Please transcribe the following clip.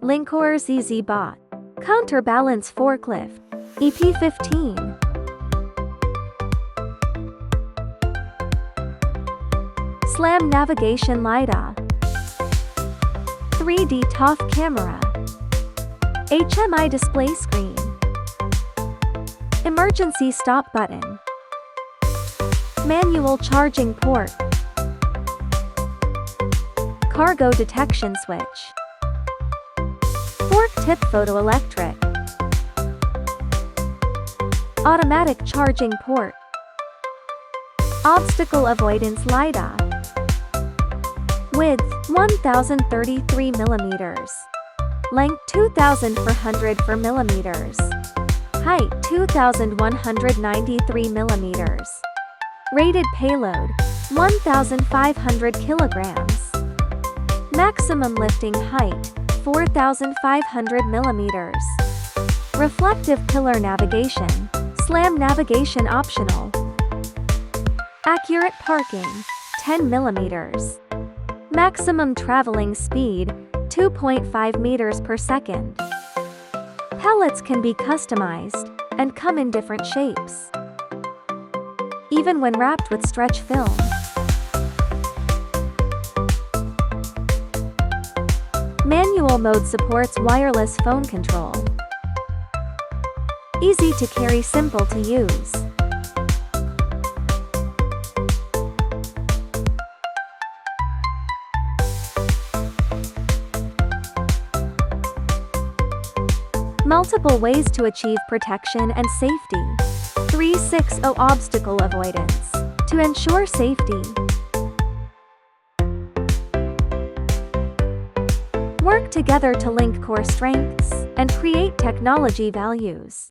Linkores EasyBot Counterbalance Forklift EP15. SLAM Navigation LiDAR 3D ToF Camera HMI Display Screen Emergency Stop Button Manual Charging Port Cargo Detection Switch Fork Tip Photoelectric Automatic Charging Port Obstacle Avoidance LiDAR Width 1033 mm Length 2400 mm Height 2193 mm Rated payload 1500 kg Maximum lifting height 4500 mm Reflective pillar navigation SLAM navigation optional Accurate parking 10 mm Maximum traveling speed 2.5 meters per second Pallets can be customized and come in different shapes even when wrapped with stretch film. Manual mode supports wireless phone control. Easy to carry, simple to use. Multiple ways to achieve protection and safety. 360 Obstacle Avoidance. To ensure safety. Work together to link core strengths and create technology values.